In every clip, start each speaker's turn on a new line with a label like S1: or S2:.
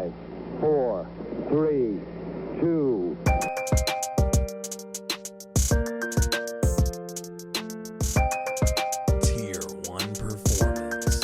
S1: 5, 4, 3, 2.
S2: Tier 1 performance.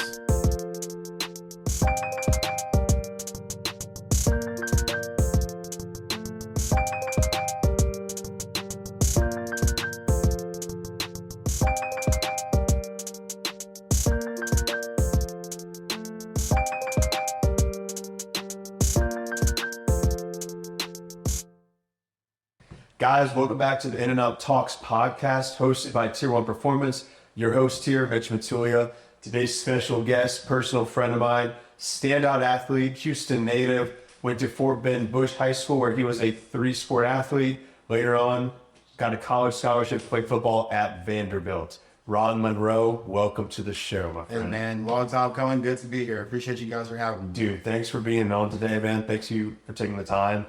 S3: Guys, welcome back to the In and Out Talks podcast, hosted by Tier 1 Performance. Your host here, Mitch Matulia. Today's special guest, personal friend of mine, standout athlete, Houston native, went to Fort Bend Bush High School where he was a 3-sport athlete. Later on, got a college scholarship to play football at Vanderbilt. Ron Monroe, welcome to the show, my friend.
S4: Hey man, long time coming. Good to be here. Appreciate you guys for having me.
S3: Dude, thanks for being on today, man. Thanks you for taking the time.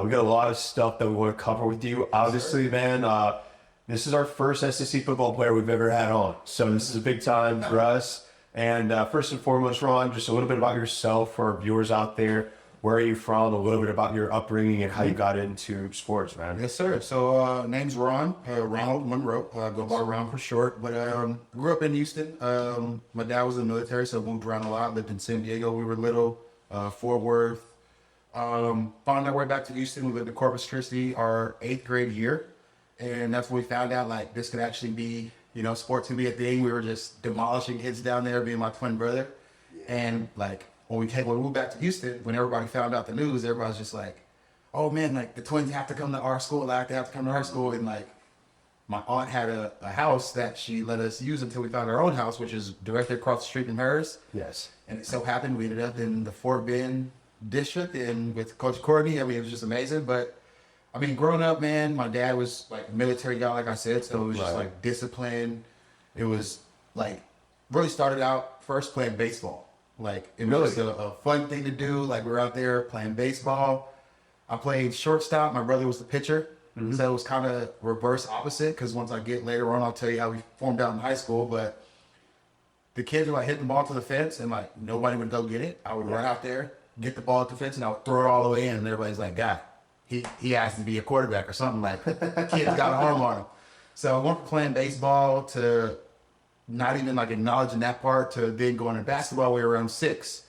S3: We got a lot of stuff that we want to cover with you. Obviously, man, this is our first SEC football player we've ever had on. So this is a big time for us. And first and foremost, Ron, just a little bit about yourself for our viewers out there. Where are you from? A little bit about your upbringing and how you got into sports, man.
S4: Yes, sir. So name's Ron, Ronald Monroe. Go by Ron for short. But grew up in Houston. My dad was in the military, so moved around a lot. Lived in San Diego. We were little. Fort Worth. Found our way back to Houston. We lived in Corpus Christi our 8th grade year. And that's when we found out like this could actually be, sports could be a thing. We were just demolishing kids down there, being my twin brother. And like when we moved back to Houston, when everybody found out the news, everybody's just like, oh man, like the twins have to come to our school, like they have to come to our school. And like my aunt had a house that she let us use until we found our own house, which is directly across the street from hers.
S3: Yes.
S4: And it so happened we ended up in the Fort Bend district and with Coach Courtney. I mean, it was just amazing. But I mean, growing up, man, my dad was like a military guy, like I said, so it was just like discipline. It was like really started out first playing baseball. Like it was just a fun thing to do. Like we were out there playing baseball. I played shortstop. My brother was the pitcher. So it was kind of reverse opposite because once I get later on, I'll tell you how we formed out in high school. But the kids were like hitting the ball to the fence and like nobody would go get it. I would run out there, get the ball at the fence, and I would throw it all the way in. And everybody's like, God, he has to be a quarterback or something. Like, kid's got an arm on him. So I went from playing baseball to not even like acknowledging that part to then going to basketball. We were around 6.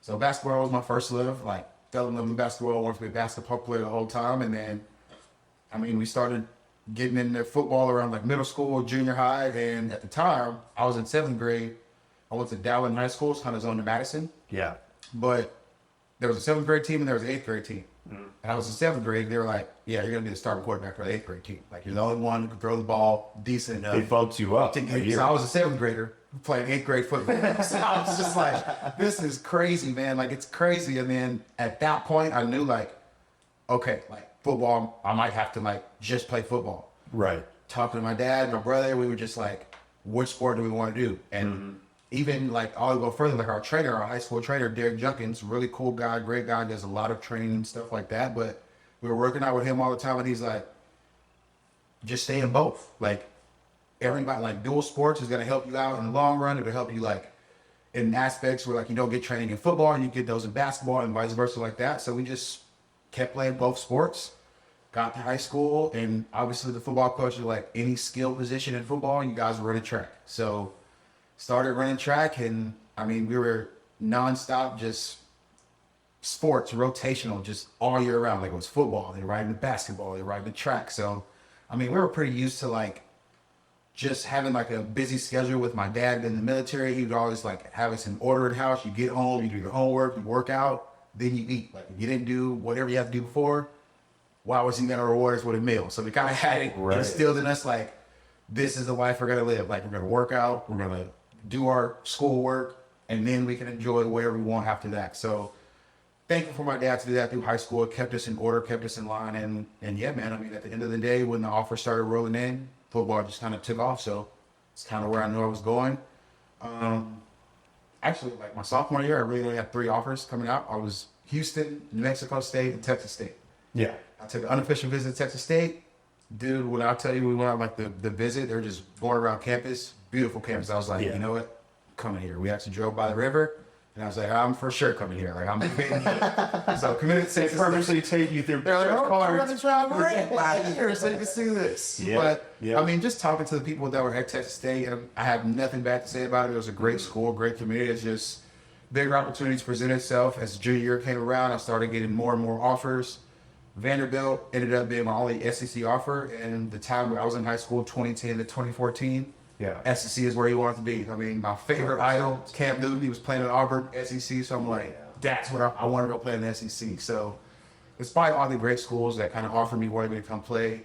S4: So basketball was my first love. Like, fell in love with basketball. I wanted to be a basketball player the whole time. And then, I mean, we started getting into football around like middle school, junior high. And at the time, I was in 7th grade. I went to Dowling High School, it's kind of zoned to Madison.
S3: Yeah.
S4: But there was a 7th grade team and there was an 8th grade team. And I was in 7th grade. They were like, yeah, you're going to be the starting quarterback for the 8th grade team. Like, you're the only one who can throw the ball decent enough.
S3: They bumped you up.
S4: So I was a 7th grader playing 8th grade football. So I was just like, this is crazy, man. Like, it's crazy. And then at that point, I knew, like, okay, like, football, I might have to, like, just play football.
S3: Right.
S4: Talking to my dad, my brother, we were just like, which sport do we want to do? And even like I'll go further, like our trainer, our high school trainer, Derek Junkins, really cool guy, great guy, does a lot of training and stuff like that. But we were working out with him all the time and he's like, just stay in both. Like everybody, like dual sports is going to help you out in the long run. It'll help you like in aspects where like you don't get training in football and you get those in basketball and vice versa like that. So we just kept playing both sports, got to high school, and obviously the football coach was like, any skill position in football, you guys were running track. So started running track, and I mean, we were nonstop, just sports, rotational, just all year round. Like it was football, they riding the basketball, they riding the track. So, I mean, we were pretty used to like just having like a busy schedule with my dad in the military. He would always like have us in order at the house. You get home, you do your homework, you work out, then you eat. Like if you didn't do whatever you have to do before, why was he gonna reward us with a meal? So we kind of had it instilled in us like, this is the life we're gonna live. Like we're gonna work out, we're gonna do our schoolwork, and then we can enjoy whatever we want after that. So thankful for my dad to do that through high school. It kept us in order, kept us in line. And yeah, man, I mean, at the end of the day, when the offer started rolling in, football just kind of took off. So it's kind of where I knew I was going. Actually, like my sophomore year, I really only had 3 offers coming out. I was Houston, New Mexico State, and Texas State.
S3: Yeah.
S4: I took an unofficial visit to Texas State. Dude, when I tell you we went out like the visit, they're just going around campus, beautiful campus. I was like, you know what? Coming here. We actually drove by the river, And I was like, I'm for sure coming here. Like, I'm committed. So committed to Texas.
S3: Purposely take you through.
S4: They're like,
S3: church
S4: oh, I'm
S3: cards.
S4: going to travel here so you can see this.
S3: Yeah,
S4: But,
S3: yeah.
S4: I mean, just talking to the people that were at Texas State, and I have nothing bad to say about it. It was a great school, great community. It's just bigger opportunities presented itself. As junior year came around, I started getting more and more offers. Vanderbilt ended up being my only SEC offer. And the time where I was in high school, 2010 to 2014,
S3: Yeah.
S4: SEC is where you want to be. I mean, my favorite idol, Cam Newton, he was playing at Auburn, SEC. So I'm like, that's what I want to go play in the SEC. So despite all the great schools that kind of offered me wanting me to come play,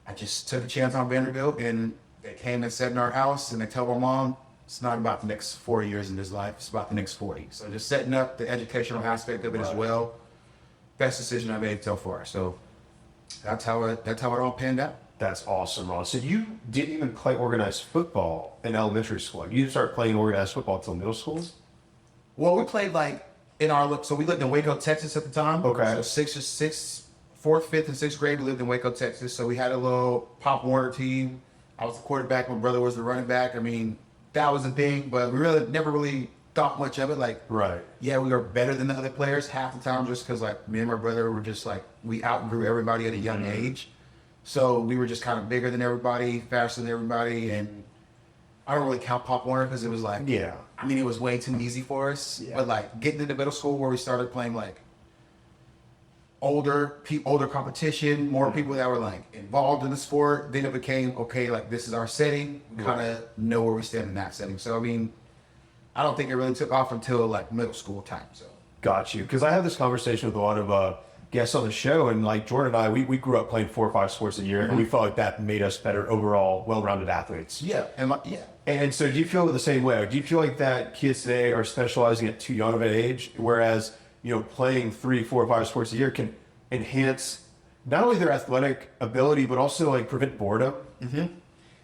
S4: I just took a chance on Vanderbilt, and they came and sat in our house, and they told my mom, it's not about the next 4 years in this life, it's about the next 40. So just setting up the educational aspect of it as well. Best decision I made so far. So that's how it all panned out.
S3: That's awesome, Ron. So you didn't even play organized football in elementary school. You didn't start playing organized football until middle school?
S4: Well, we played like so we lived in Waco, Texas at the time.
S3: Okay.
S4: So fourth, fifth, and sixth grade, we lived in Waco, Texas. So we had a little Pop Warner team. I was the quarterback. My brother was the running back. I mean, that was a thing, but we really never really thought much of it. Like,
S3: Right.
S4: yeah, we were better than the other players half the time just because, like, me and my brother were just like, we outgrew everybody at a young age. So we were just kind of bigger than everybody, faster than everybody, and I don't really count Pop Warner because it was like,
S3: Yeah.
S4: I mean, it was way too easy for us.
S3: Yeah.
S4: But like getting into middle school where we started playing like older competition, more people that were like involved in the sport, then it became, okay, like this is our setting. We kind of know where we stand in that setting. So, I mean, I don't think it really took off until like middle school time. So
S3: Got you. Because I have this conversation with a lot of guests on the show, and like Jordan and I, we grew up playing 4 or 5 sports a year, and we felt like that made us better overall, well-rounded athletes.
S4: yeah, yeah.
S3: And so do you feel the same way? Do you feel like that kids today are specializing at too young of an age, whereas, you know, playing 3, 4, 5 sports a year can enhance not only their athletic ability, but also like prevent boredom?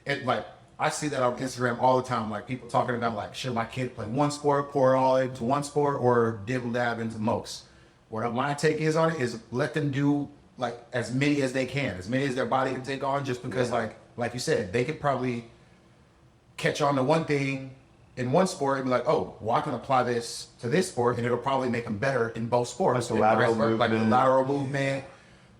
S4: And like I see that on Instagram all the time, like people talking about like, should my kid play one sport, pour all into one sport, or dibble dab into most? What my take is on it is let them do like as many as they can, as many as their body can take on, just because like you said, they could probably catch on to one thing in one sport and be like, oh, well, I can apply this to this sport, and it'll probably make them better in both sports.
S3: Like the lateral
S4: like the
S3: movement.
S4: lateral movement,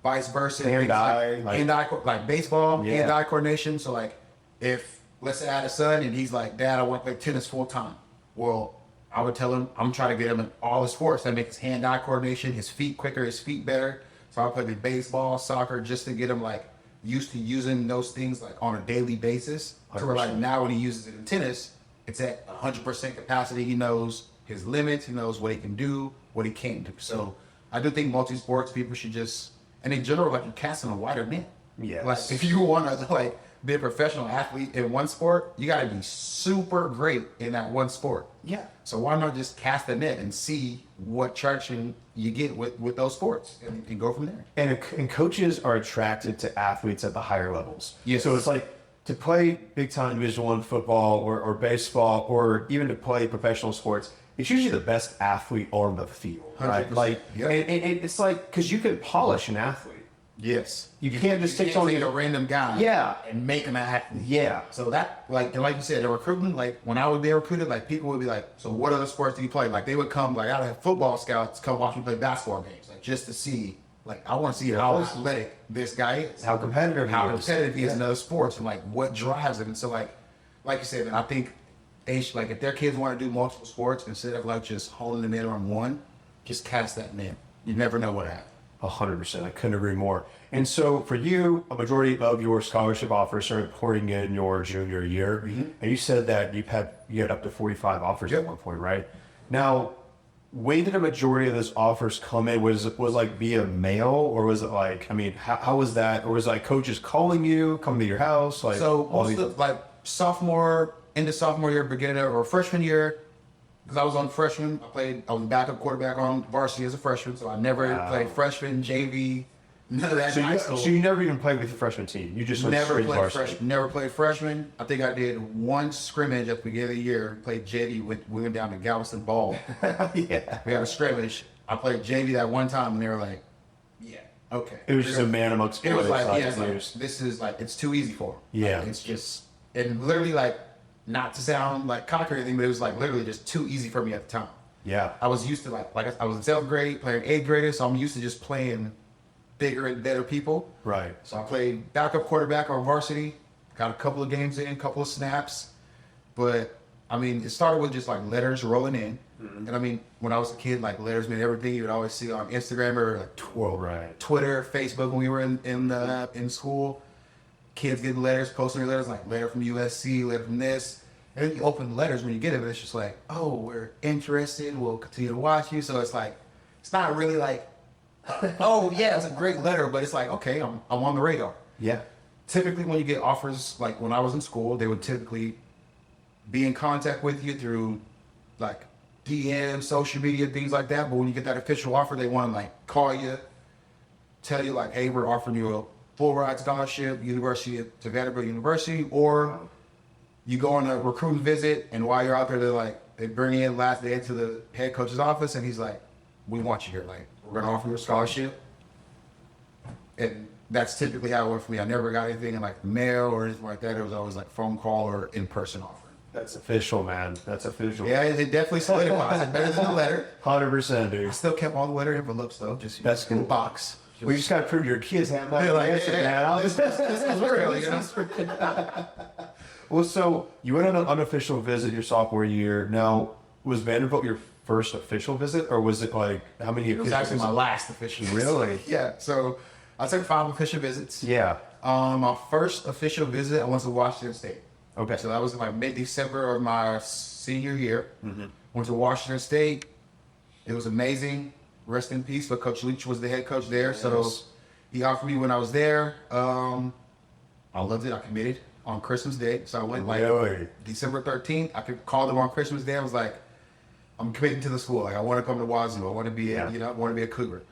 S4: vice versa.
S3: Hand-eye,
S4: hand-eye, like baseball,
S3: Yeah.
S4: hand-eye coordination. So like, if let's say I had a son and he's like, Dad, I want to play tennis full time. Well, I would tell him I'm trying to get him in all the sports that make his hand-eye coordination, his feet quicker, his feet better. So I play baseball, soccer, just to get him like used to using those things like on a daily basis. To where like
S3: 100%.
S4: now when he uses it in tennis, it's at 100% capacity. He knows his limits. He knows what he can do, what he can't do. So I do think multi-sports people should just, and in general, like you're casting a wider net.
S3: Yes.
S4: Like if you want to like be a professional athlete in one sport, you got to be super great in that one sport.
S3: Yeah.
S4: So why not just cast the net and see what traction you get with those sports and go from there?
S3: And coaches are attracted to athletes at the higher levels.
S4: Yes.
S3: So it's like to play big time Division I football or baseball, or even to play professional sports, it's usually the best athlete on the field, right?
S4: 100%.
S3: Like,
S4: Yep.
S3: and it's like, because you can polish an athlete.
S4: Yes.
S3: You can't just take
S4: Take
S3: on
S4: a random guy,
S3: Yeah.
S4: and make him an athlete.
S3: Yeah.
S4: So that, like, and like you said, the recruitment, like when I was being recruited, like people would be like, so what other sports do you play? Like they would come, like I would have football scouts come watch me play basketball games, like just to see, like I want to see how athletic this guy is,
S3: How competitive
S4: he is in other sports, and like what drives him. And so like you said, I think they should, like if their kids want to do multiple sports instead of like just holding them in on one, just cast that net. You never know what happens.
S3: 100%. I couldn't agree more. And so for you, a majority of your scholarship offers started pouring in your junior year. And you said that you had up to 45 offers at one point, right? Now, when did a majority of those offers come in? Was like via mail, or was it like, I mean, how was that? Or was it like coaches calling you, coming to your house? Like,
S4: So
S3: all
S4: most
S3: these-
S4: of like end of sophomore year, beginning of, or freshman year, because I was on freshman, I was backup quarterback on varsity as a freshman, so I never played freshman, JV, none of that.
S3: so,
S4: in high school.
S3: so you never even played with the freshman team. You just went
S4: Never
S3: straight
S4: played
S3: varsity.
S4: freshman. Never played freshman. I think I did one scrimmage at the beginning of the year. Played JV. We went down to Galveston Ball.
S3: Yeah.
S4: We had a scrimmage. I played JV that one time, and they were like, "Yeah, okay."
S3: It was just a man amongst
S4: It was
S3: boys,
S4: like, yeah, it's like,
S3: dudes.
S4: this is like, it's too easy for him.
S3: Yeah.
S4: Like, it's just, and literally like, not to sound like cocky or anything, but it was like literally just too easy for me at the time.
S3: Yeah.
S4: I was used to I was in 7th grade playing 8th graders, so I'm used to just playing bigger and better people.
S3: Right.
S4: So I played backup quarterback on varsity, got a couple of games in, a couple of snaps. But I mean, it started with just like letters rolling in. And I mean, when I was a kid, like letters meant everything. You would always see on Instagram or like Twitter, Facebook when we were in school. Kids getting letters, posting their letters, like letter from USC, letter from this. And then you open the letters when you get it, but it's just like, oh, we're interested. We'll continue to watch you. So it's like, it's not really like, oh yeah, it's a great letter, but it's like, okay, I'm on the radar.
S3: Yeah.
S4: Typically, when you get offers, like when I was in school, they would typically be in contact with you through like DM, social media, things like that. But when you get that official offer, they want to like call you, tell you like, hey, we're offering you a full ride scholarship, to Vanderbilt University, or you go on a recruiting visit, and while you're out there, they bring you in last day into the head coach's office, and he's like, we want you here. Like, we're gonna offer you a scholarship. And that's typically how it went for me. I never got anything in like mail or anything like that. It was always like phone call or in-person offer.
S3: That's official, man. That's official.
S4: Yeah, it definitely solidifies it. Better than the letter.
S3: 100%, dude.
S4: I still kept all the letter envelopes though, just
S3: That's
S4: in
S3: cool.
S4: the box.
S3: We just gotta prove your kids have that. Well, so you went on an unofficial visit your sophomore year. Now, was Vanderbilt your first official visit, or was it like how many?
S4: It was actually my last official visit.
S3: Really?
S4: Yeah. So I took 5 official visits.
S3: Yeah.
S4: My first official visit, I went to Washington State.
S3: Okay.
S4: So that was in like mid-December of my senior year. Went to Washington State. It was amazing. Rest in peace. But Coach Leach was the head coach there. Yes. So he offered me when I was there. I loved it. I committed on Christmas Day. So I went December 13th. I could call them on Christmas Day. I was like, I'm committing to the school. Like, I want to come to Wazoo. I want to be I want to be a Cougar.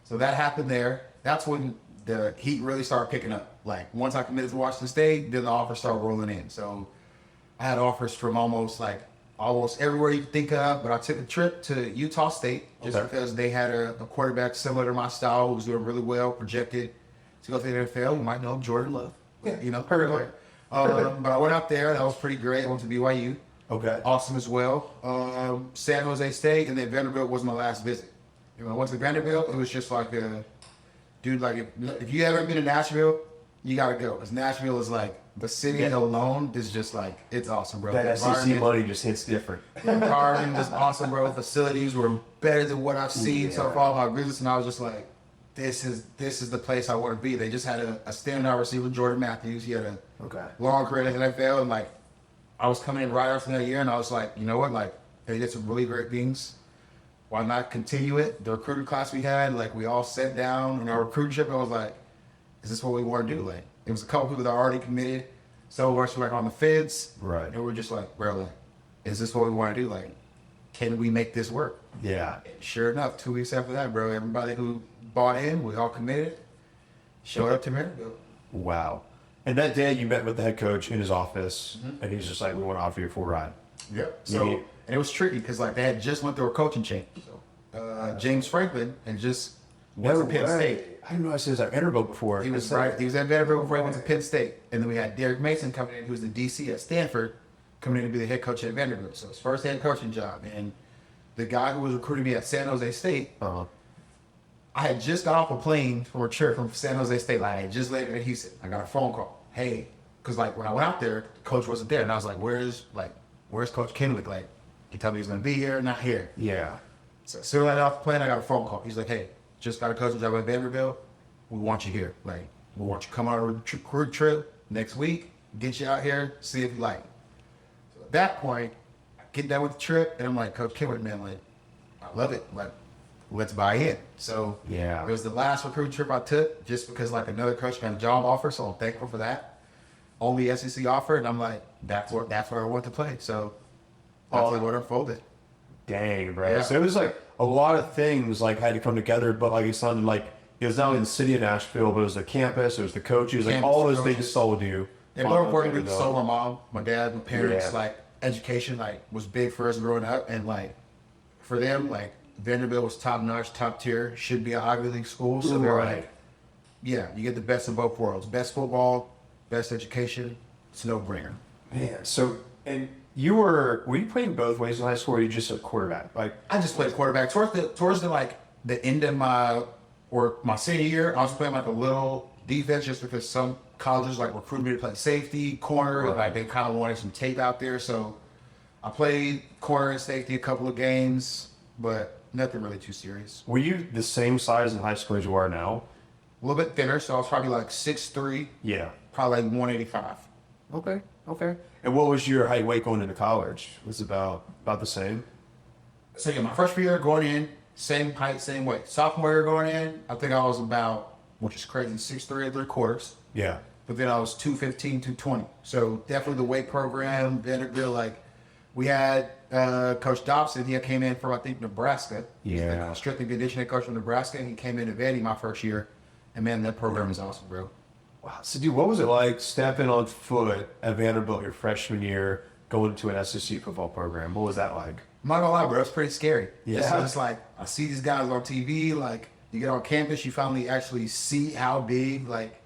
S4: So that happened there. That's when the heat really started picking up. Like, once I committed to Washington State, then the offers started rolling in. So I had offers from almost everywhere you could think of, but I took a trip to Utah State just because they had a quarterback similar to my style who was doing really well, projected to go to the NFL. You might know him, Jordan Love. Yeah, perfect. But I went out there. That was pretty great. I went to BYU.
S3: Okay.
S4: Awesome as well. San Jose State, and then Vanderbilt was my last visit. When I went to Vanderbilt, it was just like dude, like if you ever been to Nashville, you gotta go. Because Nashville is like, the city alone is just like, it's awesome, bro.
S3: That SEC money just hits different.
S4: The environment is awesome, bro. Facilities were better than what I've seen so far in my business, and I was just like, this is the place I want to be. They just had a standout receiver, Jordan Matthews. He had a long career in the NFL, and like, I was coming in right after that year, and I was like, you know what, like, they did some really great things. Why not continue it? The recruiting class we had, like, we all sat down in our recruiting trip, and I was like, is this what we want to do? Like, it was a couple people that already committed. So we're like on the fence.
S3: Right.
S4: And we're just like, bro, like, is this what we want to do? Like, can we make this work?
S3: Yeah.
S4: And sure enough, 2 weeks after that, bro, everybody who bought in, we all committed, showed up to Vanderbilt.
S3: Wow. And that day you met with the head coach in his office, and he's just like, we want to offer you a full ride.
S4: Yep. So, and it was tricky because like they had just went through a coaching change. So James Franklin and just went to Penn State.
S3: I didn't know I was at Vanderbilt before.
S4: He was at Vanderbilt before he went to Penn State. And then we had Derek Mason coming in, who was the DC at Stanford, coming in to be the head coach at Vanderbilt. So his first head coaching job. And the guy who was recruiting me at San Jose State, I had just got off a plane from a trip from San Jose State. Like, I had just landed in Houston. I got a phone call. Hey, because like when I went out there, the coach wasn't there. And I was like, where's Coach Kenwick? Like, he told me he was going to be here, not here.
S3: Yeah.
S4: So as soon as I got off the plane, I got a phone call. He's like, hey, just got a coaching job at Vanderbilt. We want you here. Like, we want you to come on a recruit trip next week, get you out here, see if you like it. So at that point, I get done with the trip, and I'm like, Coach Kenwick, man, like, I love it. Like, let's buy in. So it was the last recruit trip I took just because like another coach got a job offer, so I'm thankful for that. Only SEC offer, and I'm like, that's where I want to play. So that's what unfolded.
S3: Dang, bro.
S4: Yeah.
S3: So it was like a lot of things like had to come together, but like it sounded like it was not only the city of Nashville, but it was the campus, it was the coaches, like all those things sold you.
S4: And more importantly, sold my mom, my dad, my parents. Like, education like was big for us growing up, and like for them, like Vanderbilt was top notch, top tier, should be an Ivy League school. So they're like, yeah, you get the best of both worlds. Best football, best education. It's a no-brainer.
S3: Man, so, and were you playing both ways in high school, or were you just a quarterback? Like,
S4: I just played quarterback towards the like the end of my senior year. I was playing like a little defense just because some colleges like recruited me to play safety, corner, and like they kind of wanted some tape out there. So I played corner and safety a couple of games, but nothing really too serious.
S3: were you the same size in high school as you are now?
S4: A little bit thinner, so I was probably like 6'3",
S3: Yeah.
S4: probably like 185.
S3: Okay. Okay. And what was your height weight going into college? Was it about the same?
S4: So yeah, my freshman year going in, same height, same weight. Sophomore year going in, I think I was about, which is crazy, 6'3" and 3/4.
S3: Yeah.
S4: But then I was 215, 220. So definitely the weight program, Vanderbilt, like we had Coach Dobson, he came in from, I think, Nebraska.
S3: Yeah.
S4: Like, strength and conditioning coach from Nebraska, and he came into Vandy my first year. And man, that program is awesome, bro.
S3: Wow. So, dude, what was it like stepping on foot at Vanderbilt your freshman year, going into an SEC football program? What was that like?
S4: I'm not gonna lie, bro, it's pretty scary.
S3: Yeah.
S4: So it's like, I see these guys on TV, like, you get on campus, you finally actually see how big, like,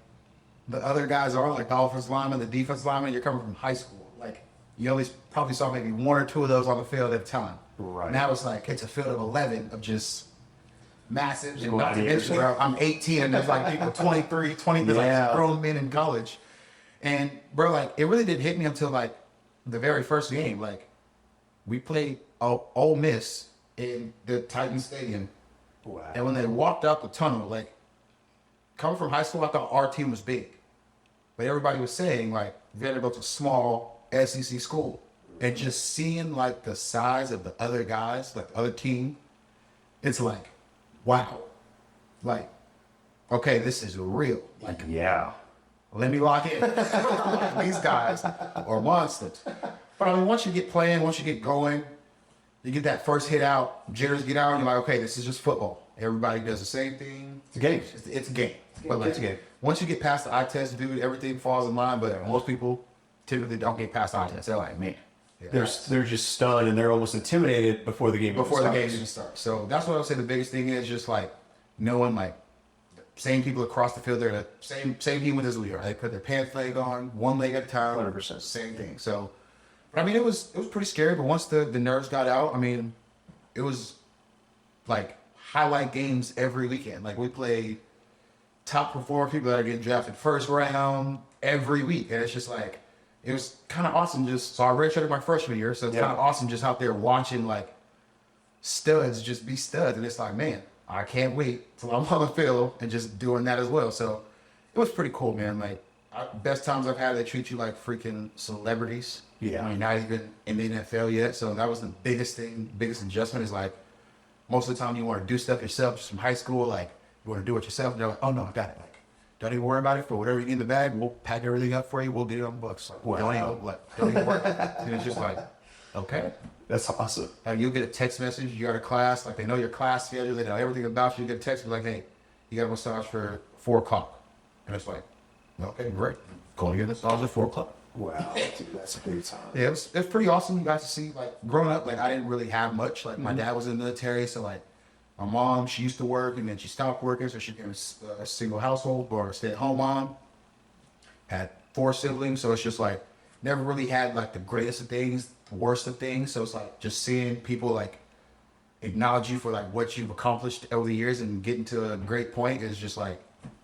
S4: the other guys are, like the offensive lineman, the defensive lineman. You're coming from high school. Like, you only probably saw maybe one or two of those on the field at a time.
S3: Right.
S4: Now it's like, it's a field of 11 of just massive. And not to
S3: Gladiators.
S4: mention, bro, I'm 18 and there's like people 23, 20, there's
S3: Yeah.
S4: like grown men in college. And bro, like, it really didn't hit me until like the very first game. Like, we played Ole Miss in the Titan Stadium.
S3: Wow.
S4: And when they walked out the tunnel, like, coming from high school, I thought our team was big. But everybody was saying, like, Vanderbilt's a small SEC school. And just seeing, like, the size of the other guys, like, the other team, it's like, wow. Like, okay, this is real. Like,
S3: Yeah.
S4: let me lock in. Like, these guys are monsters. But I mean, once you get playing, once you get going, you get that first hit out, jitters get out, and you're like, okay, this is just football. Everybody does the same thing.
S3: It's a game.
S4: It's a game. But like,
S3: It's a game.
S4: once you get past the eye test, dude, everything falls in line. But most people typically don't get past the eye test. They're like, man.
S3: They're just stunned and they're almost intimidated before the game
S4: Before the
S3: starts.
S4: game even starts. So that's what I would say the biggest thing is, just like knowing, like, same people across the field, they're the same humans as we are. They put their pants leg on, one leg at a time.
S3: 100%.
S4: Same thing. So, but I mean, it was pretty scary. But once the nerves got out, I mean, it was like highlight games every weekend. Like, we played top performer people that are getting drafted first round every week, and it's just like, it was kind of awesome. Just so I redshirted my freshman year, so it's
S3: Yeah.
S4: kind of awesome just out there watching like studs just be studs, and it's like, man, I can't wait till I'm on the field and just doing that as well. So it was pretty cool, man. Like, best times I've had, they treat you like freaking celebrities.
S3: Yeah.
S4: I mean, not even in the NFL yet. So that was the biggest thing, biggest adjustment is like, most of the time you want to do stuff yourself, just from high school, like, you want to do it yourself. And they're like, oh no, I got it. Like, don't even worry about it. For whatever you need in the bag, we'll pack everything up for you. We'll get it on the books. Like,
S3: Wow.
S4: don't even worry. And it's just like, okay.
S3: That's awesome.
S4: You'll get a text message, you got a class, like, they know your class schedule, they know everything about you. You get a text like, hey, you got a massage for 4 o'clock. And it's like, okay, great. Go and get a massage at 4 o'clock.
S3: Wow. Dude, that's a big time.
S4: Yeah, it was pretty awesome. You guys to see, like, growing up, like, I didn't really have much. Like, my dad was in the military, so, like, my mom, she used to work, and then she stopped working, so she became a single household or a stay-at-home mom. Had 4 siblings, so it's just, like, never really had, like, the greatest of things, the worst of things. So it's, like, just seeing people, like, acknowledge you for, like, what you've accomplished over the years and getting to a great point is just, like,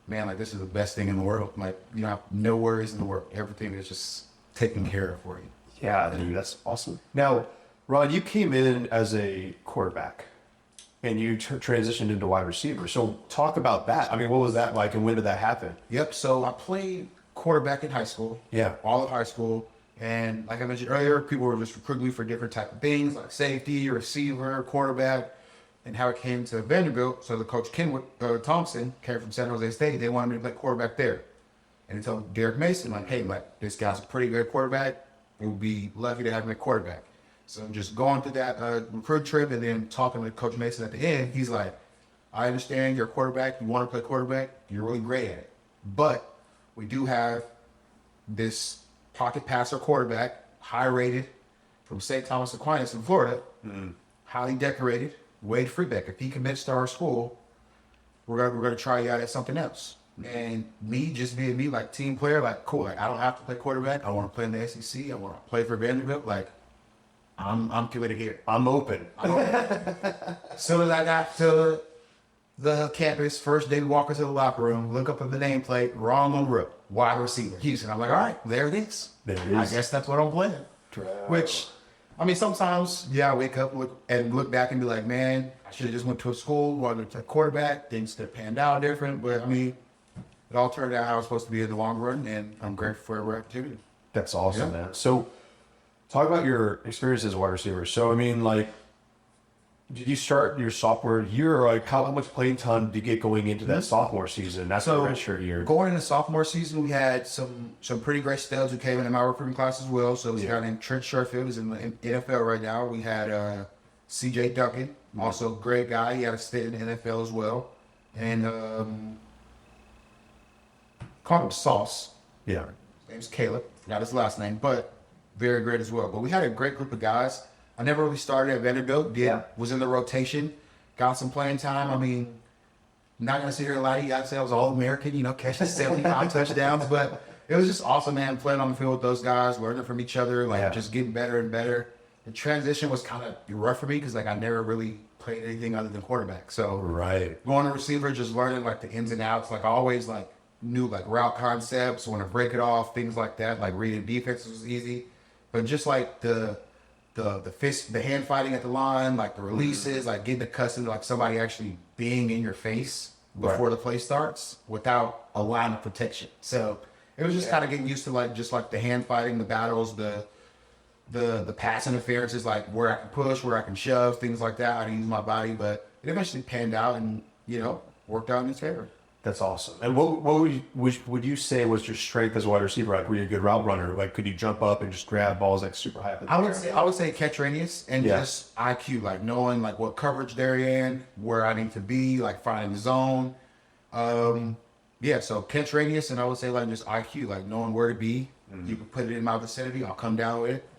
S4: man, like, this is the best thing in the world. Like, you don't have no worries in the world. Everything is just taken care of for you.
S3: Yeah, dude, that's awesome. Now, Ron, you came in as a quarterback and you transitioned into wide receiver. So talk about that. I mean, what was that like and when did that happen?
S4: Yep. So I played quarterback in high school.
S3: Yeah.
S4: All of high school. And like I mentioned earlier, people were just recruiting me for different type of things, like safety, receiver, quarterback. And how it came to Vanderbilt, so the coach Kenwood Thompson came from San Jose State. They wanted me to play quarterback there. And he told Derek Mason, like, hey, like, this guy's a pretty good quarterback. We'll be lucky to have him at quarterback. So just going through that recruit trip and then talking with Coach Mason at the end, he's like, I understand you're a quarterback. You want to play quarterback. You're really great at it. But we do have this pocket passer quarterback, high rated, from St. Thomas Aquinas in Florida, highly decorated, Wade Freebeck. If he commits to our school, we're gonna try you out at something else. And me, just being me, like, team player, like, cool. Like, I don't have to play quarterback. I want to play in the SEC. I want to play for Vanderbilt. Like, I'm committed here.
S3: I'm open.
S4: As soon as I got to the campus, first day we walk into the locker room, look up at the nameplate, Ron Monroe, wide receiver, Houston. I'm like, all right, there it is.
S3: There it
S4: I
S3: is.
S4: guess that's what I'm playing. Which, I mean, sometimes, I wake up look back and be like, man, I should have just went to a school, wanted to quarterback, things could have panned out different. But I mean, it all turned out how it was supposed to be in the long run, and I'm grateful for every opportunity.
S3: That's awesome, man. So, talk about your experience as a wide receiver. So, I mean, like, did you start your sophomore year, or like how much playing time did you get going into that sophomore season? That's the redshirt year.
S4: Going into sophomore season, we had some pretty great studs who came in my recruiting class as well. So, a guy named Trent Sherfield is in the NFL right now. We had C.J. Duncan, also a great guy. He had a stint in the NFL as well. And called him Sauce.
S3: Yeah.
S4: His name's Caleb. Not his last name, but very great as well. But we had a great group of guys. I never really started at Vanderbilt. Was in the rotation, got some playing time. I mean, not gonna sit here and lie to you. I'd say I was all American, catching 75 touchdowns. But it was just awesome, man. Playing on the field with those guys, learning from each other, just getting better and better. The transition was kind of rough for me because I never really played anything other than quarterback. So going to receiver, just learning the ins and outs. I always knew route concepts, when to break it off, things like that. Reading defenses was easy, but just the fist, the hand fighting at the line, the releases, getting accustomed to somebody actually being in your face before the play starts without a line of protection. So it was just kind of getting used to the hand fighting, the battles, the pass interferences, where I can push, where I can shove, things like that. I didn't use my body, but it eventually panned out and worked out in his favor.
S3: That's awesome. And what would you say was your strength as a wide receiver? Were you a good route runner? Could you jump up and just grab balls super high up in the
S4: air? I would say catch radius and just IQ, knowing what coverage they're in, where I need to be, finding the zone. So catch radius, and I would say just IQ, knowing where to be. You can put it in my vicinity, I'll come down with it.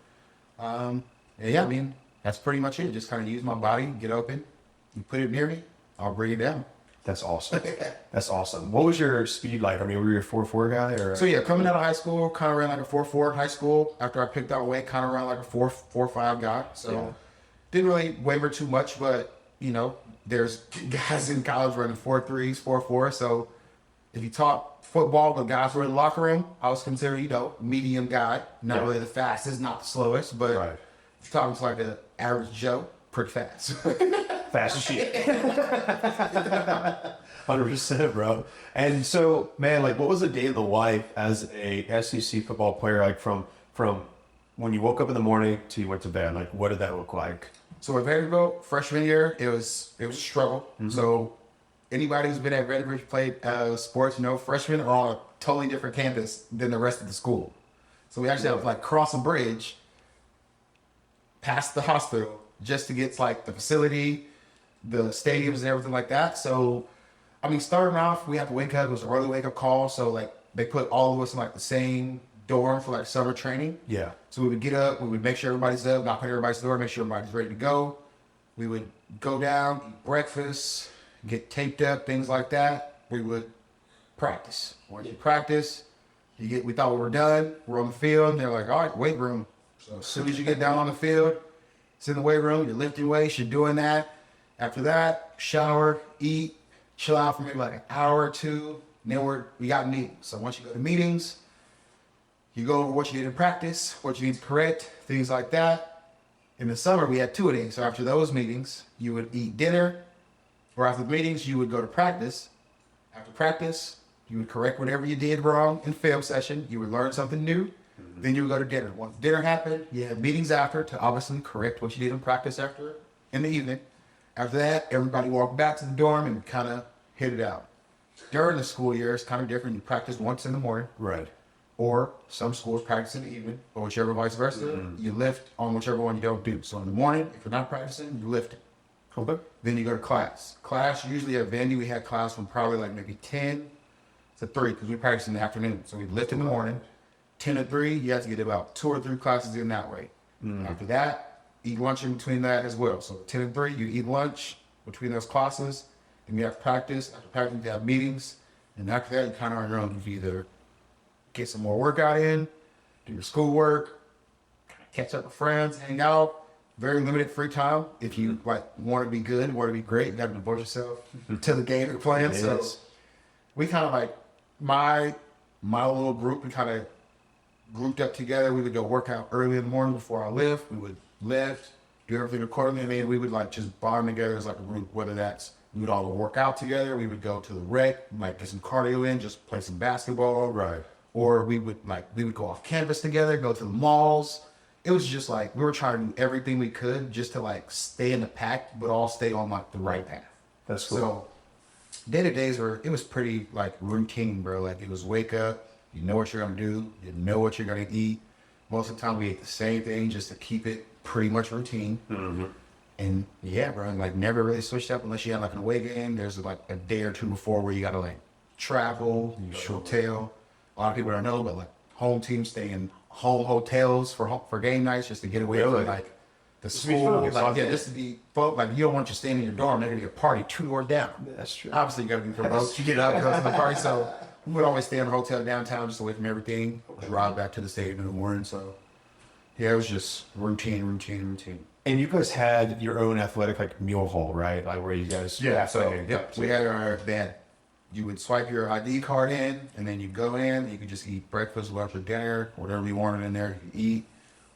S4: I mean, that's pretty much it. Just kind of use my body, get open, you put it near me, I'll bring it down.
S3: That's awesome. That's awesome. What was your speed like? I mean, were you a 4.4 guy? Or?
S4: So, coming out of high school, kind of ran a 4.4 in high school. After I picked out weight, kind of ran a 4.5 guy. So, didn't really waver too much, but, there's guys in college running 4.3s, 4.4. So, if you talk football, the guys who were in the locker room, I was considered, medium guy. Not really the fastest, not the slowest, but if you're talking to the average Joe, pretty fast.
S3: Fast as shit. 100%, bro. And so, man, what was the day of the life as a SEC football player, from when you woke up in the morning to you went to bed? What did that look like?
S4: So at Vanderbilt, freshman year, it was a struggle. Mm-hmm. So anybody who's been at Vanderbilt played sports, freshmen are on a totally different campus than the rest of the school. So we actually have to cross a bridge past the hospital just to get the facility, the stadiums and everything like that. So, I mean, starting off, we had to wake up. It was an early wake-up call. So, they put all of us in, the same dorm for, summer training.
S3: Yeah.
S4: So, we would get up. We would make sure everybody's up, knock on everybody's door, make sure everybody's ready to go. We would go down, eat breakfast, get taped up, things like that. We would practice. Once you practice, we thought we were done. We're on the field. And they're like, all right, weight room. So, as soon as you get down on the field, it's in the weight room. You're lifting weights. You're doing that. After that, shower, eat, chill out for maybe an hour or two. And then we got meetings. So once you go to meetings, you go over what you did in practice, what you need to correct, things like that. In the summer, we had 2 days. So after those meetings, you would eat dinner. Or after the meetings, you would go to practice. After practice, you would correct whatever you did wrong in film session. You would learn something new. Mm-hmm. Then you would go to dinner. Once dinner happened, you had meetings after to obviously correct what you did in practice after in the evening. After that, everybody walked back to the dorm and kind of hit it out. During the school year, it's kind of different. You practice once in the morning.
S3: Right.
S4: Or some schools practice in the evening, or whichever vice versa. Mm-hmm. You lift on whichever one you don't do. So in the morning, if you're not practicing, you lift it.
S3: Okay.
S4: Then you go to class. Class, usually at Vandy, we had class from probably maybe 10 to 3, because we practice in the afternoon. So we lift in the morning. 10 to 3, you have to get about 2 or 3 classes in that way. Mm-hmm. After that, eat lunch in between that as well. So 10 and 3, you eat lunch between those classes. Then you have practice. After practice, you have meetings. And after that, you kind of on your own. You either get some more workout in, do your schoolwork, catch up with friends, hang out. very limited free time. If you like want to be good, want to be great, you got to devote yourself to the game you're playing. So we kind of like my little group. We kind of grouped up together. We would go work out early in the morning before I left. We would lift, do everything accordingly. I mean, we would like just bond together as like a group. Whether that's we would all work out together. We would go to the rec, like get some cardio in, just play some basketball.
S3: Right.
S4: Or we would go off campus together, go to the malls. It was just like we were trying to do everything we could just to like stay in the pack, but all stay on like the right path.
S3: That's cool.
S4: So day-to-days it was pretty like routine, bro. Like it was wake up, you know what you're gonna do, you know what you're gonna eat. Most of the time we ate the same thing just to keep it pretty much routine. And yeah, bro, like never really switched up unless you had like an away game. There's like a day or two before where you gotta like travel, you hotel. A lot of people don't know, but like home teams stay in home hotels for game nights just to get away from like the school. Like, just to be like you don't want you staying in your dorm. They're gonna get a party 2 doors down.
S3: That's true.
S4: Obviously, you gotta be promoted. You get out, go to the party. So we would always stay in a hotel downtown, just away from everything. Drive back to the stadium in the morning. So yeah, it was just routine.
S3: And you guys had your own athletic like mule hall, right? Like where you guys
S4: we had you would swipe your ID card in, and then you go in. You could just eat breakfast, lunch, or dinner, whatever you wanted in there. You could eat.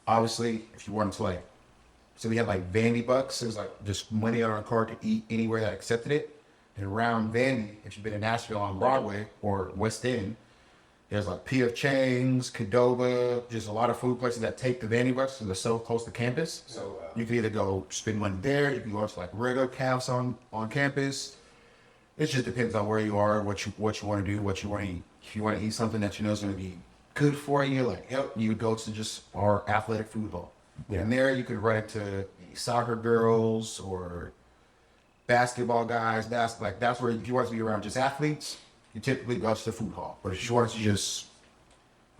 S4: Obviously, if you wanted to like, so we had like Vandy bucks. It was like just money on our card to eat anywhere that accepted it. And around Vandy, if you've been in Nashville on Broadway or West End, there's like P.F. Chang's, Qdoba, just a lot of food places that take the Vandy bucks because they're so close to campus. So you can either go spend money there. You can go to like regular cafes on campus. It just depends on where you are, what you want to do, what you want to eat. If you want to eat something that you know is going to be good for you, like you would go to just our athletic food hall. Yeah. And there you could run into soccer girls or basketball guys. That's where if you want to be around just athletes, you typically go to the food hall. But if you want to just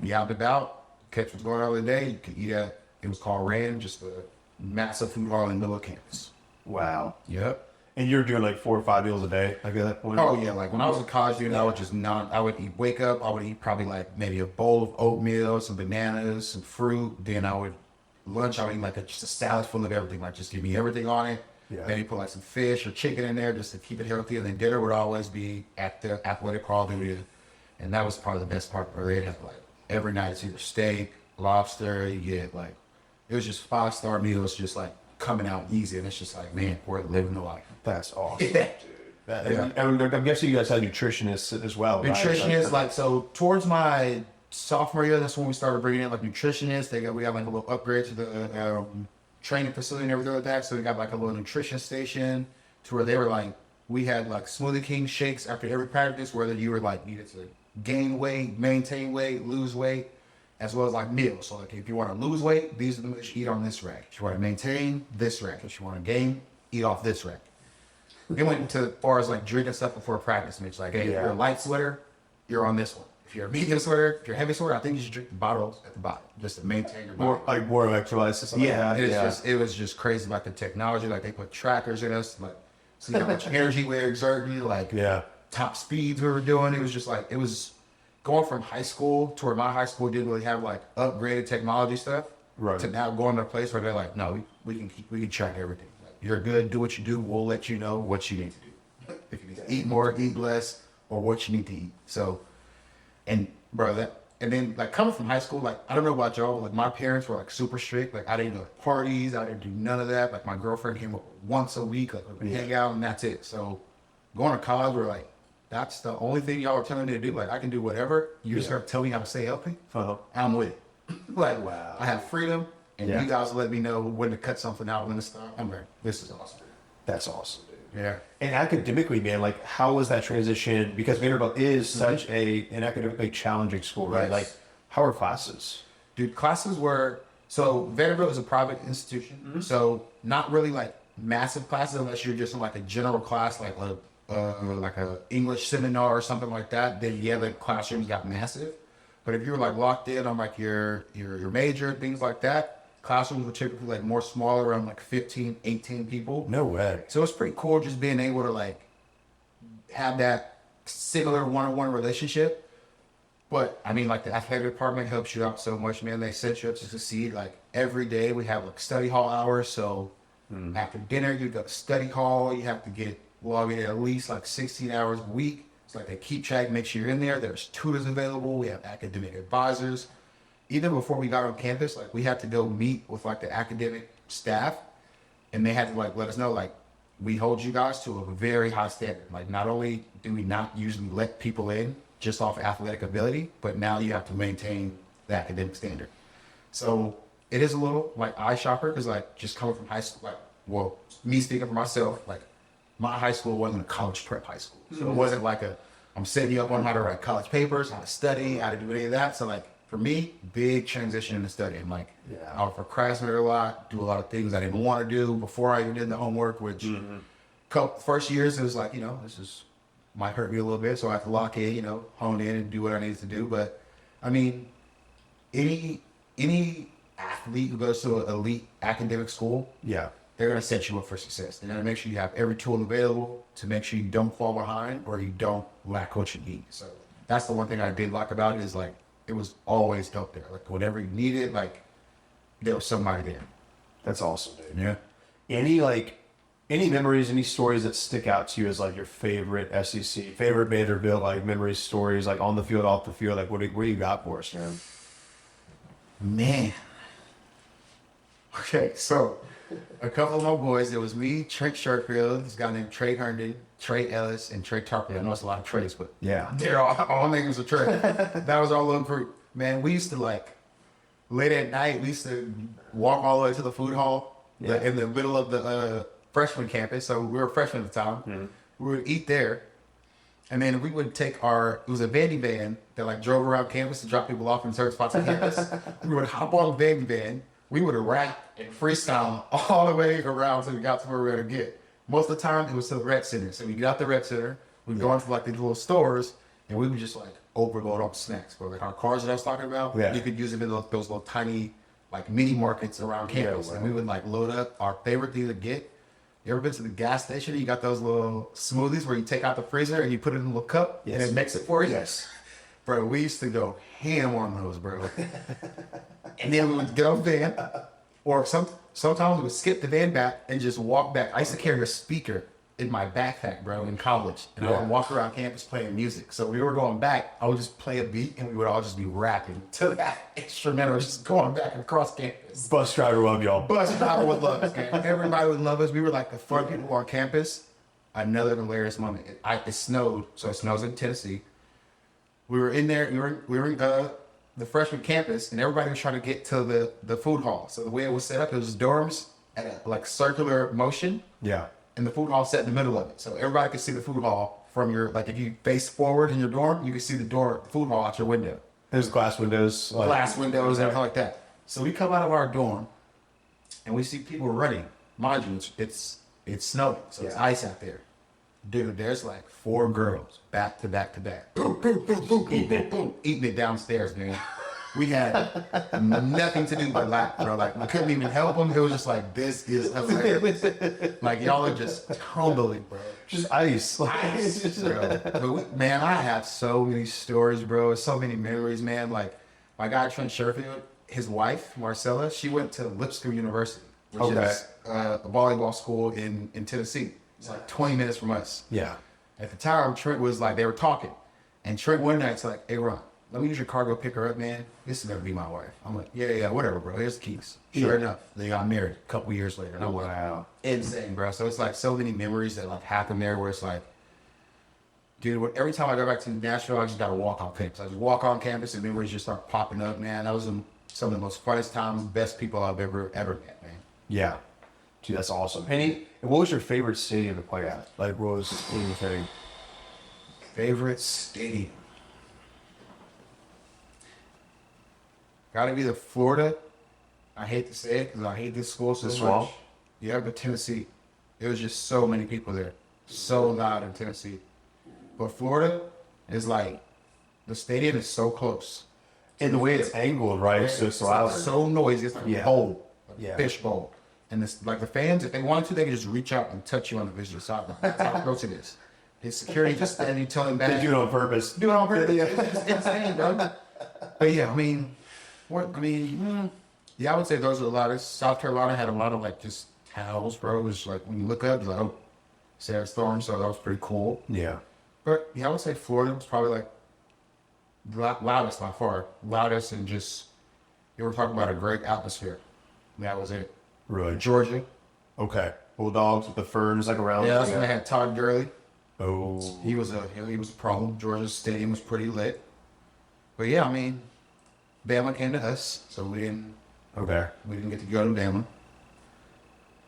S4: be out and about, catch what's going on in the day, you could eat at, it was called Rand, just a massive food hall in the middle of campus.
S3: Wow.
S4: Yep.
S3: And you're doing like 4 or 5 meals a day, like at that point?
S4: Oh yeah, like when I was in college, dude, I would wake up, I would eat probably like maybe a bowl of oatmeal, some bananas, some fruit. Then I would eat like just a salad full of everything, like just give me everything on it. Yeah. Maybe put like some fish or chicken in there just to keep it healthy. And then dinner would always be at the athletic hall. And that was probably the best part where they'd have like every night it's either steak, lobster, you get like, it was just 5-star meals, just like coming out easy. And it's just like, man, we're living the life.
S3: That's awesome. Yeah. And I'm guessing you guys had nutritionists as well.
S4: Nutritionists, right? Like, so towards my sophomore year, that's when we started bringing in like nutritionists. We got like a little upgrade to the training facility and everything like that. So we got like a little nutrition station to where they were like, we had like Smoothie King shakes after every practice, whether you were like needed to gain weight, maintain weight, lose weight, as well as like meals. So like if you want to lose weight, these are the meals you eat on this rack. If you want to maintain, this rack. If you want to gain, eat off this rack. It went into as far as like drinking stuff before practice, Mitch. Like, hey, if you're a light sweater, you're on this one. If you're a medium sweater, if you're a heavy sweater, I think you should drink the bottles at the bottom just to maintain your body. More electrolytes. Yeah, it was just crazy about the technology. Like they put trackers in us, like see how much energy we're exerting, like top speeds we were doing. It was just like, it was going from high school to where my high school didn't really have like upgraded technology stuff, right, to now going to a place where they're like, no, we can track everything. Like, you're good, do what you do. We'll let you know what you need to do. If you need to eat more, eat less, or what you need to eat. So, and bro, and then like coming from high school, like I don't know about y'all, like my parents were like super strict. Like I didn't go to parties, I didn't do none of that. Like my girlfriend came up once a week, like we hang out and that's it. So going to college, we're like, that's the only thing y'all are telling me to do. Like I can do whatever. You just start telling me how to stay healthy. I'm with it. Like wow, I have freedom, and you guys let me know when to cut something out when to stop. I'm like, this is awesome.
S3: That's awesome, dude.
S4: Yeah.
S3: And academically, man, like how was that transition? Because Vanderbilt is such an academically challenging school, right? Like how are classes?
S4: Dude, classes were, so Vanderbilt is a private institution, so not really like massive classes unless you're just in like a general class, like a English seminar or something like that. Then the classrooms got massive. But if you were like locked in on like your major, things like that, classrooms were typically like more smaller, around like 15, 18 people.
S3: No way.
S4: So it's pretty cool just being able to like have that similar one-on-one relationship. But I mean, like the athletic department helps you out so much, man. They set you up to succeed. Like every day we have like study hall hours. So after dinner, you go to study hall. You have to get logged in at least like 16 hours a week. It's like they keep track, make sure you're in there. There's tutors available. We have academic advisors. Even before we got on campus, like we had to go meet with like the academic staff, and they had to like let us know like we hold you guys to a very high standard. Like not only do we not usually let people in just off athletic ability, but now you have to maintain the academic standard. So it is a little like eye shocker because like just coming from high school, like well, me speaking for myself, like my high school wasn't a college prep high school, so it wasn't like I'm setting you up on how to write college papers, how to study, how to do any of that. So like for me, big transition into studying. Like I would procrastinate a lot, do a lot of things I didn't want to do before I even did the homework. Which first years it was like this is might hurt me a little bit, so I have to lock in, hone in and do what I need to do. But I mean, any athlete who goes to an elite academic school, they're gonna set you up for success. They're gonna make sure you have every tool available to make sure you don't fall behind or you don't lack what you need. So that's the one thing I did like about it is like it was always help there. Like whatever you needed, like there was somebody there.
S3: That's awesome, dude.
S4: Yeah.
S3: Any memories, any stories that stick out to you as like your favorite SEC, favorite Vanderbilt, like memories, stories, like on the field, off the field, like what do you got for us, man?
S4: Man. Okay, so a couple of my boys, it was me, Trent Sherfield, this guy named Trey Herndon, Trey Ellis, and Trey Tarpley. I know it's a lot of Treys, but they're all names are Trey. That was our little group. Man, we used to like, late at night, we used to walk all the way to the food hall in the middle of the freshman campus. So we were freshmen at the time. We would eat there. And then we would take it was a Vandy van that like drove around campus to drop people off in certain spots on campus. We would hop on the Vandy van. We would rap and freestyle all the way around until we got to where we were going to get. Most of the time, it was to the rec center. So we get out the rec center, we'd go into like these little stores, and we would just like overload up snacks. But like our cars that I was talking about, you could use them in those little tiny like mini markets around campus. And we would like load up our favorite thing to get. You ever been to the gas station? You got those little smoothies where you take out the freezer and you put it in a little cup and it makes it for you? Yes. Bro, we used to go ham on those, bro. And then we would get on the van, or sometimes we would skip the van back and just walk back. I used to carry a speaker in my backpack, bro, in college. And I would walk around campus playing music. So we were going back, I would just play a beat and we would all just be rapping to that instrumental, just going back across campus.
S3: Bus driver love y'all.
S4: Bus driver would love us, man. Everybody would love us. We were like the fun people on campus. Another hilarious moment. It snowed, so it snows in Tennessee. We were in there, we were in the freshman campus, and everybody was trying to get to the food hall. So the way it was set up, it was dorms at a like circular motion. Yeah. And the food hall set in the middle of it. So everybody could see the food hall from your, like if you face forward in your dorm, you could see the food hall out your window.
S3: There's glass windows.
S4: Glass windows and everything like that. So we come out of our dorm and we see people running. Mind you, it's snowing, so it's ice out there. Dude, there's like 4 girls back to back to back. Boom, boom, boom, boom, boom, boom, boom, eating it downstairs, man. We had nothing to do but laugh, bro. Like, we couldn't even help them. It was just like, this is hilarious. Like, y'all are just tumbling, bro.
S3: Just ice.
S4: Ice, bro. But man, I have so many stories, bro. So many memories, man. Like, my guy, Trent Sherfield, his wife, Marcella, she went to Lipscomb University, which is a volleyball school in Tennessee. It's like 20 minutes from us. Yeah. At the time, Trent was like, they were talking. And Trent one night's like, hey, Ron, let me use your car, go pick her up, man. This is going to be my wife. I'm like, yeah, whatever, bro. Here's the keys. Sure enough, they got married a couple years later. And I'm like, wow. Insane, bro. So it's like so many memories that like happen there where it's like, dude, every time I go back to Nashville, I just got to walk on campus. I just walk on campus and memories just start popping up, man. That was some of the most funnest times, best people I've ever met, man. Yeah.
S3: Dude, that's awesome. And what was your favorite stadium to play at? Like, what was anything?
S4: Favorite stadium? Gotta be the Florida. I hate to say it because I hate this school so much. Yeah, but Tennessee. There was just so many people there. So loud in Tennessee. But Florida is like, the stadium is so close.
S3: And the way it's angled, right? It's
S4: so noisy. It's like a bowl. Like a fish bowl. And it's like the fans, if they wanted to, they could just reach out and touch you on the visitor sideline. That's how close it is. His security just and you tell him that.
S3: They do it on purpose.
S4: Do it on purpose. It's insane, bro. But yeah, I mean, yeah, I would say those are a lot of. South Carolina had a lot of like just towels, bro. It was like when you look up, it's like, oh, Sarah Storm, so that was pretty cool.
S3: Yeah.
S4: But yeah, I would say Florida was probably like loudest by far, loudest, and just you were talking about a great atmosphere. That was it.
S3: Really?
S4: Georgia.
S3: Okay. Bulldogs with the ferns like around.
S4: Yeah, that's when they had Todd Gurley.
S3: Oh.
S4: He was a problem. Georgia's stadium was pretty lit. But yeah, I mean, Bama came to us, so we didn't get to go to Bama.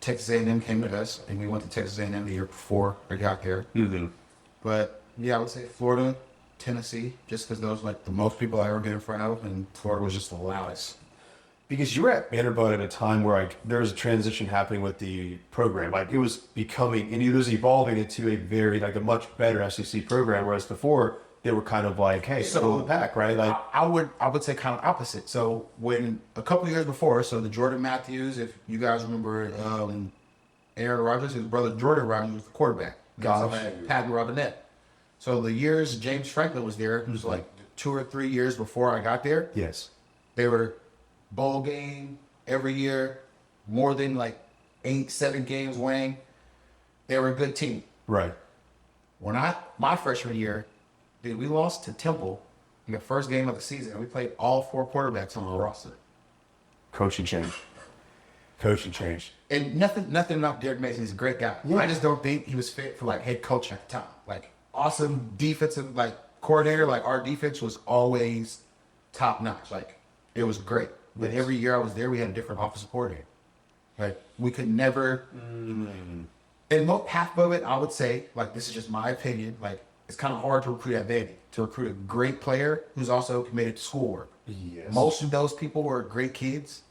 S4: Texas A&M came to us, and we went to Texas A&M the year before I got there.
S3: Mm-hmm.
S4: But yeah, I would say Florida, Tennessee, just because those like the most people I ever get in front of, and Florida was just the loudest.
S3: Because you were at Vanderbilt at a time where like there was a transition happening with the program. Like it was becoming, and it was evolving into a very like a much better SEC program. Whereas before they were kind of like, hey, so the pack, right? Like
S4: I would say kind of opposite. So when a couple of years before, so the Jordan Matthews, if you guys remember, Aaron Rodgers, his brother Jordan Rodgers was the quarterback. Pat Robinette. So the years James Franklin was there, it was like 2 or 3 years before I got there.
S3: yes,
S4: They were bowl game every year, more than like 8-7 games winning. They were a good team.
S3: right.
S4: When my freshman year, dude, we lost to Temple in the first game of the season. We played all 4 quarterbacks on the roster.
S3: Coaching change.
S4: And nothing about Derek Mason. He's a great guy.
S3: Yeah.
S4: I just don't think he was fit for like head coach at the time. Like awesome defensive like coordinator. Like our defense was always top notch. Like it was great. But every year I was there, we had a different offensive coordinator. Like we could never. And half of it, I would say, like this is just my opinion. Like it's kind of hard to recruit at Vandy. To recruit a great player who's also committed to schoolwork.
S3: Yes.
S4: Most of those people who are great kids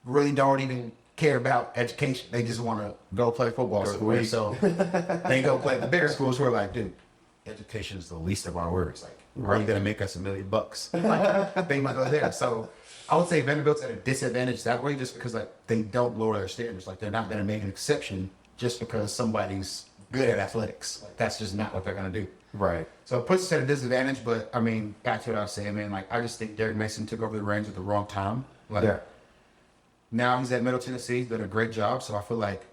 S4: really don't even care about education. They just want to go play football somewhere. So they go play at the bigger schools who are like, dude, education is the least of our worries. Like, are you going to make us $1 million? Like, they might go there. So I would say Vanderbilt's at a disadvantage that way just because like they don't lower their standards. Like they're not going to make an exception just because somebody's good at athletics. Like, that's just not what they're going to do.
S3: Right.
S4: So it puts us at a disadvantage, but I mean, back to what I was saying, man, like I just think Derek Mason took over the reins at the wrong time. Like now he's at Middle Tennessee, he's done a great job. So I feel like,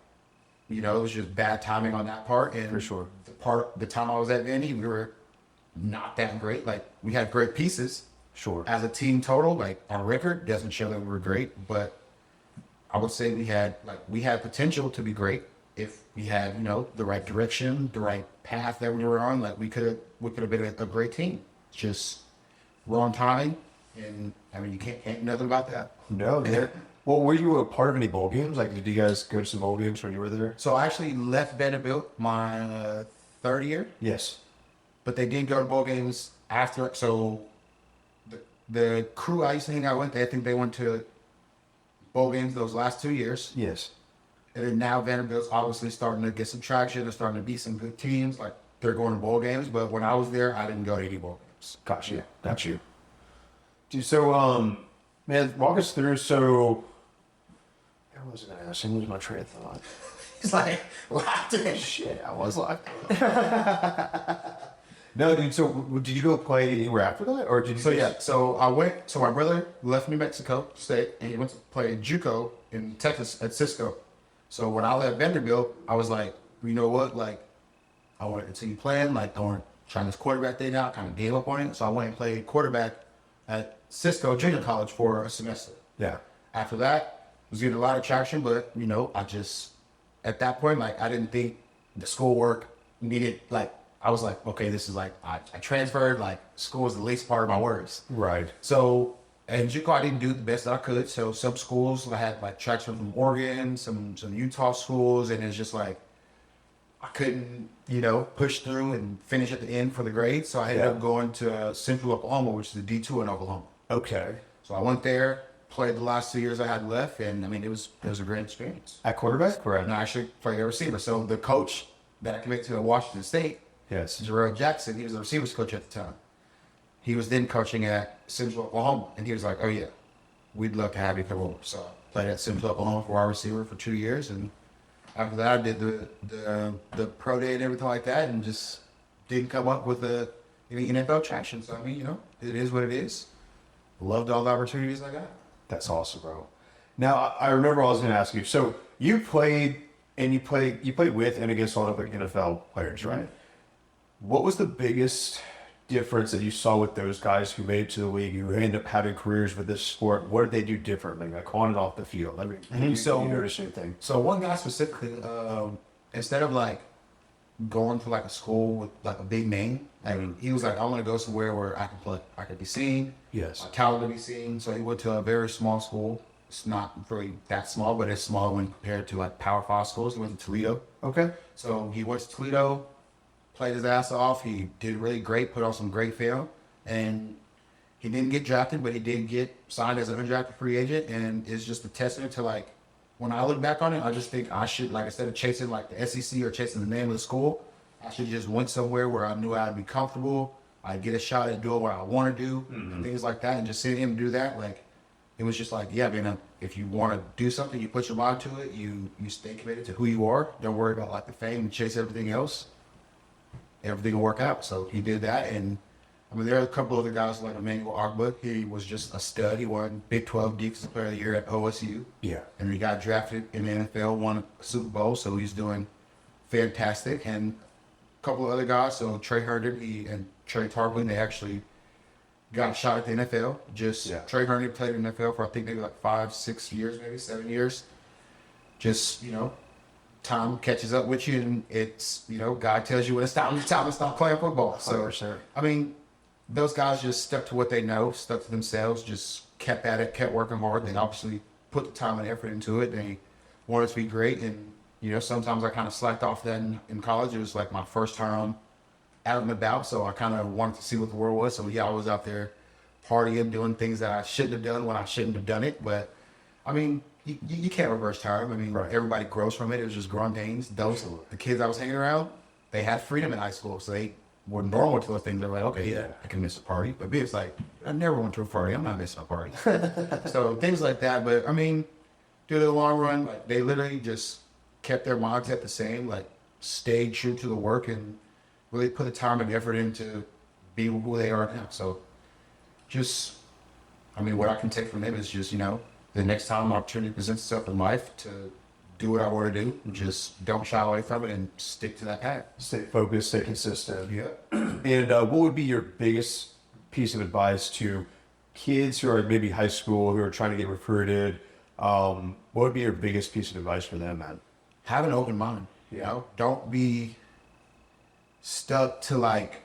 S4: you know, it was just bad timing on that part. And
S3: For sure.
S4: The time I was at Vandy, we were not that great. Like we had great pieces.
S3: Sure.
S4: As a team total, like our record doesn't show that we were great, but I would say we had potential to be great if we had, you know, the right direction, the right path that we were on. Like we could have been a great team. Just wrong timing, and I mean you can't do nothing about that.
S3: No. Well, were you a part of any bowl games? Like, did you guys go to some bowl games when you were there?
S4: So I actually left Vanderbilt my third year,
S3: Yes.
S4: but they did go to bowl games after. So the crew I used to hang out with, I think they went to bowl games those last 2 years.
S3: Yes.
S4: And then now Vanderbilt's obviously starting to get some traction. They're starting to beat some good teams. Like they're going to bowl games. But when I was there, I didn't go to any bowl games.
S3: Got you. Dude, so, man, walk us through. So, I was going to ask, lose my train of thought.
S4: It's like, laughter.
S3: Shit, I was like, no, dude. So, did you go play anywhere after that, or did you?
S4: So I went. So my brother left New Mexico State, and he went to play JUCO in Texas at Cisco. So when I left Vanderbilt, I was like, you know what? Like, I want to continue playing. Like, I want to try this quarterback thing out. Kind of gave up on it. So I went and played quarterback at Cisco Junior College for a semester.
S3: Yeah.
S4: After that, was getting a lot of traction, but you know, I just at that point, like, I didn't think the schoolwork needed. Like, I was like, okay, this is like I transferred. Like, school is the least part of my worries.
S3: Right.
S4: So. And JUCO, I didn't do the best that I could. So some schools, I had like traction from Oregon, some Utah schools, and it's just like I couldn't, you know, push through and finish at the end for the grade. So I ended up going to Central Oklahoma, which is the D2 in Oklahoma.
S3: Okay.
S4: So I went there, played the last 2 years I had left, and I mean it was a great experience.
S3: At quarterback, correct?
S4: And I actually played a receiver. So the coach that I committed to at Washington State,
S3: Yes.
S4: Jarrell Jackson, he was the receivers coach at the time. He was then coaching at Central Oklahoma, and he was like, "Oh yeah, we'd love to have you come over." So I played at Central Oklahoma for wide receiver for 2 years, and After that, I did the pro day and everything like that, and just didn't come up with any NFL traction. So I mean, it is what it is. Loved all the opportunities I got.
S3: That's awesome, bro. Now, I remember I was going to ask you. So you played with and against all other NFL players, right? What was the biggest difference that you saw with those guys who made it to the league, who ended up having careers with this sport? What did they do differently, like on and off the field? I mean, you notice anything?
S4: So one guy specifically, instead of like going to like a school with like a big name, he was like, I want to go somewhere where I can play, I could be seen,
S3: Yes.
S4: my talent to be seen. So he went to a very small school. It's not really that small, but it's small when compared to like Power 5 schools. He went to Toledo.
S3: Okay.
S4: So he went to Toledo, played his ass off. He did really great, put on some great film, and he didn't get drafted, but he did get signed as an undrafted free agent. And it's just a testament to like, when I look back on it, I just think I should, like, instead of chasing like the SEC or chasing the name of the school, I should just went somewhere where I knew I'd be comfortable. I'd get a shot at doing what I want to do, and things like that. And just seeing him do that, like, it was just like, yeah, man, if you want to do something, you put your mind to it, you stay committed to who you are. Don't worry about like the fame and chase everything else. Everything will work out. So he did that. And I mean, there are a couple other guys like Emmanuel Ogba. He was just a stud. He won Big 12 Defensive Player of the Year at OSU.
S3: Yeah.
S4: And he got drafted in the NFL, won a Super Bowl. So he's doing fantastic. And a couple of other guys. So Trey Herndon and Trey Tarplin, they actually got a shot at the NFL. Trey Herndon played in the NFL for I think maybe like 5, 6 years, maybe 7 years. Just, time catches up with you, and it's, God tells you when it's time to stop playing football. So
S3: 100%.
S4: I mean, those guys just stuck to what they know, stuck to themselves, just kept at it, kept working hard. They obviously put the time and effort into it. They wanted to be great, and sometimes I kind of slacked off that in college. It was like my first time out and about, so I kind of wanted to see what the world was. So yeah, I was out there partying, doing things that I shouldn't have done when I shouldn't have done it. But I mean, you can't reverse time. I mean,
S3: Right.
S4: Everybody grows from it. It was just growing pains. The kids I was hanging around, they had freedom in high school, so they were normal to those things. They're like, okay, yeah, I can miss a party. But B, it's like, I never went to a party. I'm not missing a party. So things like that. But I mean, due to the long run, like, they literally just kept their mindset the same, like stayed true to the work and really put the time and effort into be who they are now. So just, I mean, what I can take from them is just, the next time an opportunity presents itself in life to do what I want to do, just don't shy away from it and stick to that path.
S3: Stay focused, stay consistent.
S4: Yeah.
S3: And what would be your biggest piece of advice to kids who are maybe high school, who are trying to get recruited? What would be your biggest piece of advice for them, man?
S4: Have an open mind, Don't be stuck to like,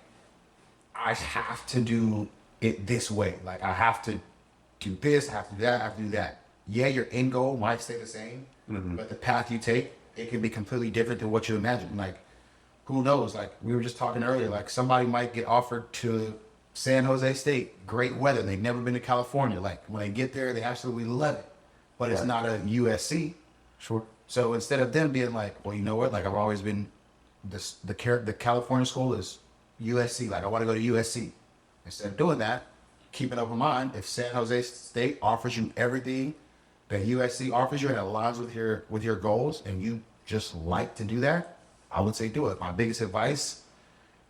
S4: I have to do it this way. Like, I have to do this, I have to do that, I have to do that. Yeah, your end goal might stay the same, but the path you take, it can be completely different than what you imagine. Like, who knows? Like, we were just talking earlier, like, somebody might get offered to San Jose State, great weather, they've never been to California. Like, when they get there, they absolutely love it, but it's not a USC.
S3: Sure.
S4: So instead of them being like, well, you know what? Like, I've always been, the California school is USC. Like, I want to go to USC. Instead of doing that, keep an open mind. If San Jose State offers you everything that USC offers you and aligns with your goals, and you just like to do that, I would say do it. My biggest advice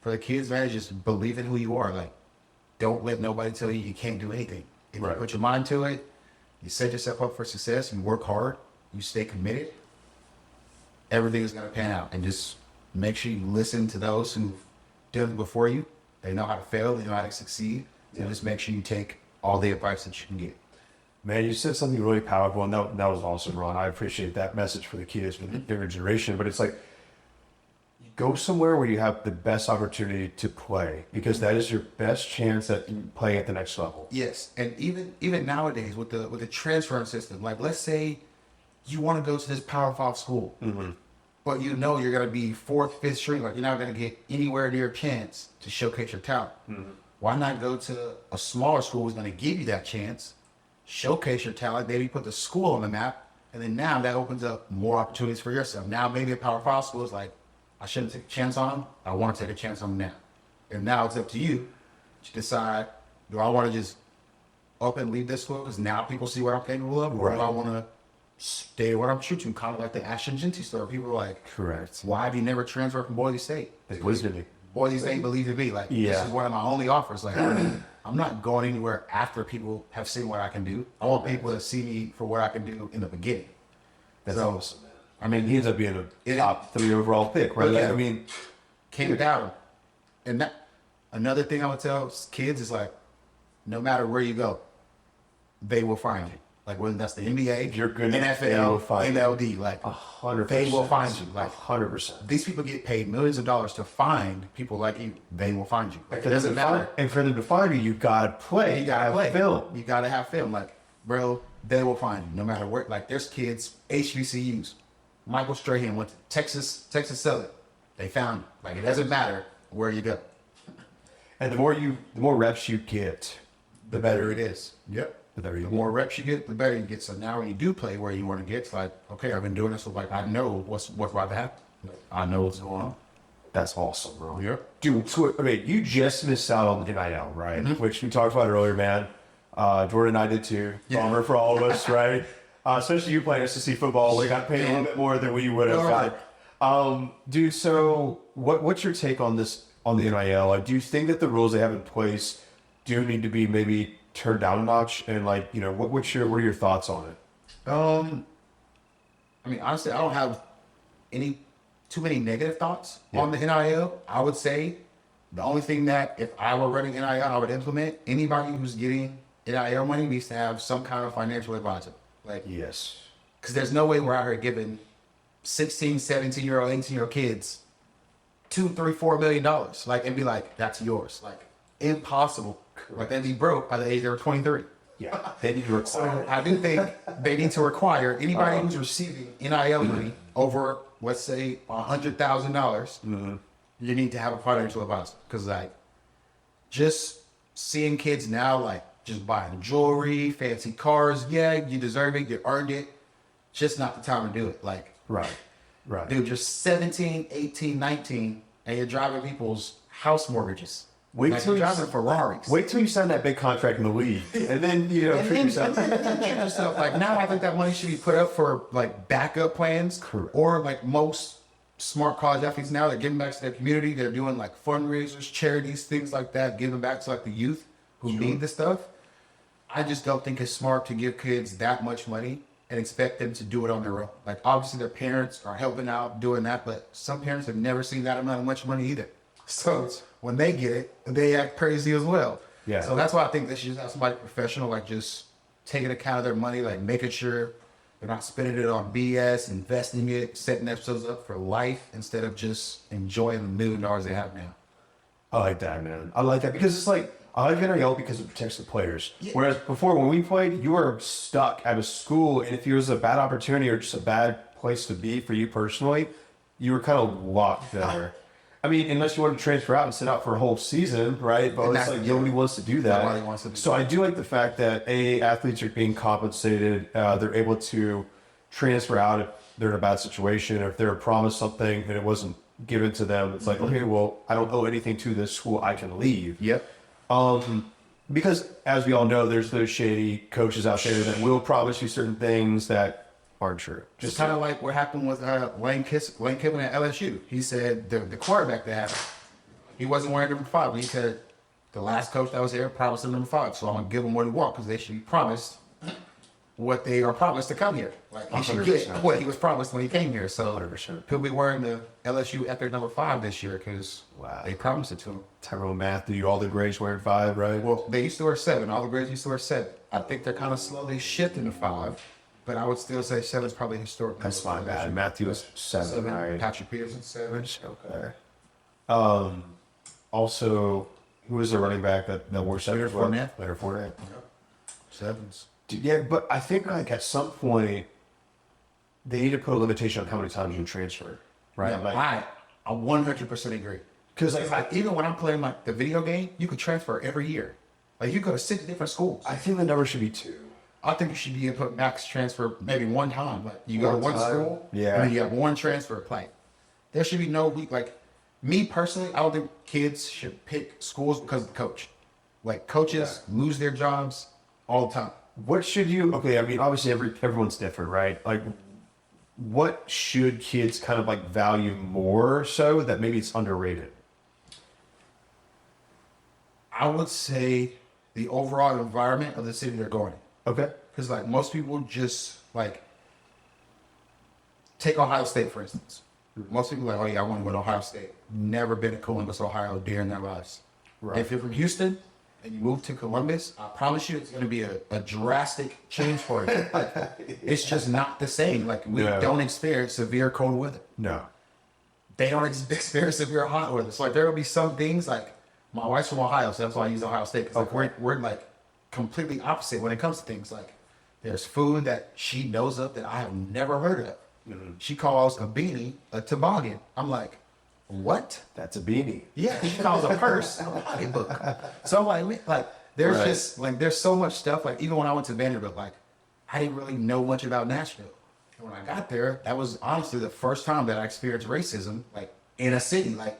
S4: for the kids, man, is just believe in who you are. Like, don't let nobody tell you can't do anything. If you put your mind to it, you set yourself up for success, you work hard, you stay committed, everything is going to pan out. And just make sure you listen to those who've done it before you. They know how to fail, they know how to succeed. So just make sure you take all the advice that you can get.
S3: Man, you said something really powerful, and that was awesome, Ron. I appreciate that message for the kids, for the younger generation. But it's like, go somewhere where you have the best opportunity to play, because that is your best chance at playing at the next level.
S4: Yes, and even nowadays with the transfer system, like, let's say you want to go to this Power 5 school, but you're going to be 4th, 5th string, like, you're not going to get anywhere near a chance to showcase your talent. Why not go to a smaller school who's going to give you that chance, showcase your talent, maybe put the school on the map, and then now that opens up more opportunities for yourself. Now maybe a Power 5 school is like, I shouldn't take a chance on him. I want to take a chance on him now. And now it's up to you to decide, do I want to just up and leave this school because now people see what I'm capable of, or do I want to they want to shoot you, kind of like the Ashton Genty story. People are like,
S3: Correct.
S4: why have you never transferred from Boise State?
S3: It was to me.
S4: Boise State believed in me. Like,
S3: Yeah.
S4: this is one of my only offers. Like, I'm not going anywhere after people have seen what I can do. I want people to see me for what I can do in the beginning.
S3: That's
S4: So,
S3: awesome, man.
S4: I mean,
S3: He ends up being a
S4: It-
S3: top 3 overall pick, right?
S4: Yeah.
S3: Like, I mean,
S4: came down. And that another thing I would tell kids is like, no matter where you go, they will find you. Like whether that's the NBA,
S3: If you're good, they will
S4: NFL,
S3: find you.
S4: MLD, like
S3: 100%.
S4: they will find you. Like
S3: 100%.
S4: these people get paid millions of dollars to find people like you. They will find you. Like, it doesn't matter.
S3: And for them to find you, you gotta play.
S4: You gotta
S3: have
S4: play.
S3: film.
S4: You gotta have film. Like, bro, they will find you no matter where. Like, there's kids, HBCUs. Michael Strahan went to Texas Southern. They found you. Like, it doesn't matter where you go.
S3: And the more reps you get, the better it is.
S4: Yep.
S3: The better you
S4: The
S3: get.
S4: more reps you get, the better you get. So now when you do play where you want to get, it's like, okay, I've been doing this, so like I know what's about to happen. I know what's going on.
S3: That's awesome, bro.
S4: Yeah.
S3: Dude, so, I mean, you just missed out on the NIL, right? Which we talked about earlier, man. Jordan and I did too.
S4: Yeah.
S3: Bummer for all of us, right? Especially you playing SEC football. We got paid a little bit more than we would have
S4: All
S3: got. Dude, so what's your take on this, on the NIL? Like, do you think that the rules they have in place do need to be maybe turned down a notch? And like, you know, what are your thoughts on it?
S4: I mean, honestly, I don't have too many negative thoughts on the NIL. I would say the only thing that if I were running NIL, I would implement, anybody who's getting NIL money needs to have some kind of financial advisor. Like,
S3: Yes.
S4: because there's no way we're out here giving 16, 17-year-old, 18-year-old kids $2, $3, $4 million, like, and be like, that's yours. Like, impossible. Like, they'd be broke by the age they were 23.
S3: Yeah. They need to require.
S4: So I do think they need to require anybody who's receiving NIL money over, let's say, $100,000. You need to have a financial advisor, because like, just seeing kids now like just buying jewelry, fancy cars, yeah, you deserve it, you earned it. Just not the time to do it. Like,
S3: Right. Right.
S4: dude, you're 17, 18, 19, and you're driving people's house mortgages.
S3: Wait
S4: Like,
S3: till
S4: you're
S3: you
S4: driving Ferraris.
S3: Wait till you sign that big contract in the league, and then treat yourself.
S4: treat yourself. Like, now I think that money should be put up for like backup plans.
S3: Correct.
S4: Or like most smart college athletes now, they're giving back to their community. They're doing like fundraisers, charities, things like that, giving back to like the youth who need the stuff. I just don't think it's smart to give kids that much money and expect them to do it on their own. Like, obviously their parents are helping out doing that, but some parents have never seen that amount of much money either. So when they get it, they act crazy as well.
S3: Yeah.
S4: So that's why I think they should just have somebody professional, like just taking account of their money, like making sure they're not spending it on BS, investing it, setting themselves up for life instead of just enjoying the $1 million they have now.
S3: I like that, man. I like that because it's like, I like NIL because it protects the players. Whereas before, when we played, you were stuck at a school, and if it was a bad opportunity or just a bad place to be for you personally, you were kind of locked there. I mean, unless you want to transfer out and sit out for a whole season, right? But it's like nobody wants to do that.
S4: Nobody wants to do
S3: So I do like the fact that athletes are being compensated. They're able to transfer out if they're in a bad situation, or if they're promised something and it wasn't given to them. It's like, okay, well, I don't owe anything to this school. I can leave.
S4: Yep.
S3: Because as we all know, there's those shady coaches out there that will promise you certain things that aren't true.
S4: Just kind of like what happened with Lane Kiffin at LSU. He said the quarterback they had, he wasn't wearing number 5. He said the last coach that was there promised him number 5, so I'm gonna give them what he wants, because they should be promised what they are promised to come here. Like, he should get
S3: 100%.
S4: what he was promised when he came here. So
S3: 100%.
S4: he'll be wearing the LSU epic number 5 this year because
S3: Wow.
S4: they promised it to him.
S3: Tyrone Matthew, all the grades wearing 5, right?
S4: Well, they used to wear 7. All the grades used to wear 7. I think they're kind of slowly shifting to 5, but I would still say 7 is probably historic.
S3: That's my bad. Matthew is 7, right?
S4: Patrick Peterson 7.
S3: Okay. Also, who was the running back that wore 7?
S4: Leonard Fournette.
S3: Leonard Fournette.
S4: 7s.
S3: Dude, yeah, but I think like at some point they need to put a limitation on how many times you can transfer, right?
S4: Yeah,
S3: Like,
S4: I 100% agree.
S3: because
S4: Like, even when I'm playing like the video game, you could transfer every year. Like, you go to 6 different schools.
S3: I think the number should be 2.
S4: I think you should be able to put max transfer maybe one time. Like, you go to one
S3: time.
S4: school,
S3: Yeah.
S4: and then you have one transfer. Like, there should be no week. Like, me personally, I don't think kids should pick schools because of the coach. Like, coaches lose their jobs all the time.
S3: What should you? Okay, I mean, obviously everyone's different, right? Like, what should kids kind of like value more so that maybe it's underrated?
S4: I would say the overall environment of the city they're going in.
S3: Okay.
S4: Because like most people just like take Ohio State for instance. Most people are like, oh yeah, I want to go to Ohio State. Never been to Columbus, Ohio during their lives.
S3: Right.
S4: If you're from Houston and you move to Columbus, I promise you it's going to be a drastic change for you. It's just not the same. Like we don't experience severe cold weather.
S3: No.
S4: They don't experience severe hot weather. So like there will be some things like my wife's from Ohio, so that's why I use Ohio State. Because like we're like completely opposite when it comes to things. Like there's food that she knows of that I have never heard of. Mm-hmm. She calls a beanie a toboggan. I'm like, what?
S3: That's a beanie.
S4: Yeah, she calls a purse a pocketbook. So like there's just like there's so much stuff. Like even when I went to Vanderbilt, like I didn't really know much about Nashville. And when I got there, that was honestly the first time that I experienced racism, like in a city. Like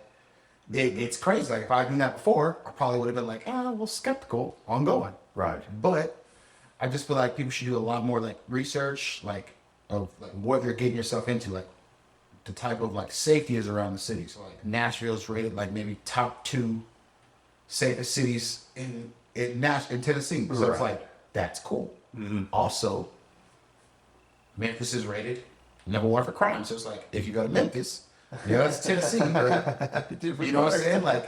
S4: it's crazy. Like if I'd done that before, I probably would have been like, well, skeptical on going.
S3: Right.
S4: But I just feel like people should do a lot more like research, like of like what they're getting yourself into, like the type of like safety is around the city. So like Nashville's rated like maybe top 2 cities in Tennessee. So it's like that's cool. Mm-hmm. Also, Memphis is rated number 1 for crime. So it's like if you go to Memphis, it's Tennessee. Right? You know what I'm saying? Like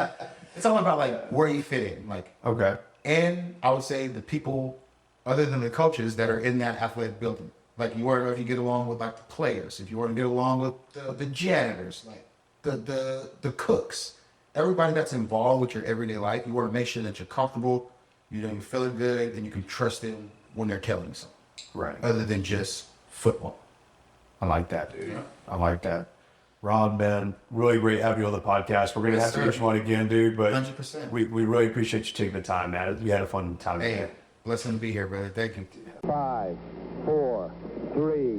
S4: it's all about like where you fit in. Like
S3: okay.
S4: And I would say the people, other than the coaches that are in that athletic building. Like you want to know if you get along with like the players, if you want to get along with the janitors, like the cooks, everybody that's involved with your everyday life. You want to make sure that you're comfortable, you know, you're feeling good, and you can trust them when they're telling you something.
S3: Right.
S4: Other than just football.
S3: I like that, dude. Yeah. I like that. Ron, man, really great having you on the podcast. We're gonna have to get you on again, dude. But
S4: 100%.
S3: We really appreciate you taking the time, man. We had a fun time.
S4: Hey, blessing to be here, brother. Thank you.
S1: 5, 4, 3,